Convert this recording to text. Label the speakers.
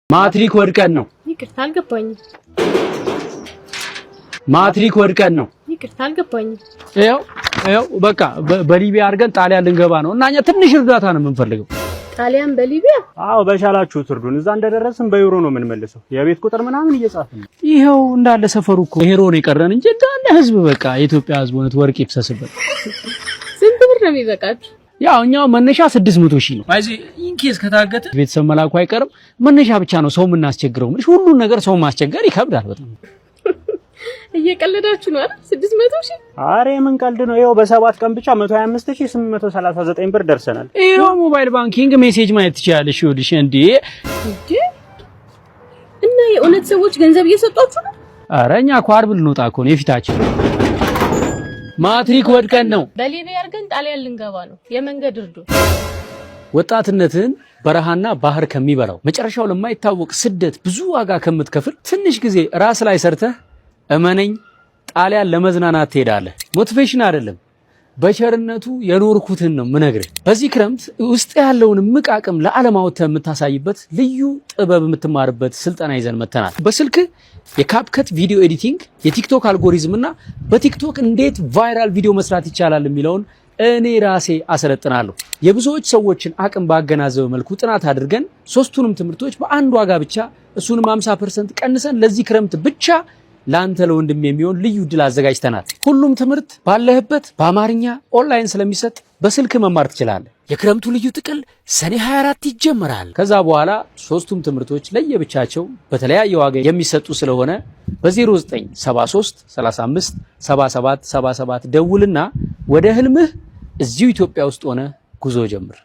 Speaker 1: ማትሪክ ወድቀን ነው።
Speaker 2: ይቅርታ አልገባኝም።
Speaker 1: ማትሪክ ወድቀን ነው።
Speaker 2: ይቅርታ አልገባኝም።
Speaker 1: ይኸው በቃ በሊቢያ አድርገን ጣሊያን ልንገባ ነው እና እኛ ትንሽ እርዳታ ነው የምንፈልገው።
Speaker 2: ጣሊያን በሊቢያ?
Speaker 3: አዎ በሻላችሁ ትርዱን። እዛ እንደደረስን በዩሮ ነው የምንመልሰው። የቤት ቁጥር ምናምን እየጻፍን ነው።
Speaker 1: ይኸው እንዳለ ሰፈሩ እኮ ሄሮ ነው የቀረን እንጂ እንዳለ ህዝብ በቃ የኢትዮጵያ ህዝብ ሆነት ወርቅ ይፍሰስበት።
Speaker 2: ስንት ብር ነው የሚበቃችሁ?
Speaker 1: ያው እኛው መነሻ 600,000 ነው። ባይዚ ኢንኬስ ከታገተ ቤተሰብ መላኩ አይቀርም። መነሻ ብቻ ነው ሰው የምናስቸግረው። ምን ሁሉን ነገር ሰው ማስቸገር ይከብዳል በጣም።
Speaker 2: እየቀለዳችሁ ነው አይደል? 600,000?
Speaker 3: አሬ ምን ቀልድ ነው? ይኸው በ7 ቀን ብቻ 125,839 ብር ደርሰናል።
Speaker 1: ይኸው ሞባይል ባንኪንግ ሜሴጅ ማየት ትችላለሽ። ይኸውልሽ እንዴ
Speaker 2: እና የእውነት ሰዎች ገንዘብ እየሰጧችሁ ነው?
Speaker 1: ኧረ እኛ እኮ ዓርብ ልንወጣ እኮ ነው የፊታችን። ማትሪክ ወድቀን ነው።
Speaker 2: በሊቢያ አድርገን ጣሊያን ልንገባ ነው። የመንገድ እርዱ።
Speaker 1: ወጣትነትን በረሃና ባህር ከሚበላው መጨረሻው ለማይታወቅ ስደት ብዙ ዋጋ ከምትከፍል ትንሽ ጊዜ ራስ ላይ ሰርተህ እመነኝ ጣሊያን ለመዝናናት ትሄዳለህ። ሞቲቬሽን አይደለም በቸርነቱ የኖርኩትን ነው ምነግርህ። በዚህ ክረምት ውስጥ ያለውን ምቃቅም ለዓለም አውጥተህ የምታሳይበት ልዩ ጥበብ የምትማርበት ስልጠና ይዘን መተናል። በስልክ የካፕከት ቪዲዮ ኤዲቲንግ፣ የቲክቶክ አልጎሪዝም እና በቲክቶክ እንዴት ቫይራል ቪዲዮ መስራት ይቻላል የሚለውን እኔ ራሴ አሰለጥናለሁ። የብዙዎች ሰዎችን አቅም ባገናዘበ መልኩ ጥናት አድርገን ሶስቱንም ትምህርቶች በአንድ ዋጋ ብቻ እሱንም 50% ቀንሰን ለዚህ ክረምት ብቻ ላንተ ለወንድም የሚሆን ልዩ ድል አዘጋጅተናል። ሁሉም ትምህርት ባለህበት በአማርኛ ኦንላይን ስለሚሰጥ በስልክ መማር ትችላለህ። የክረምቱ ልዩ ጥቅል ሰኔ 24 ይጀምራል። ከዛ በኋላ ሶስቱም ትምህርቶች ለየብቻቸው በተለያየ ዋጋ የሚሰጡ ስለሆነ በ0973 35 77 77 ደውልና ወደ ህልምህ እዚሁ ኢትዮጵያ ውስጥ ሆነ ጉዞ ጀምር።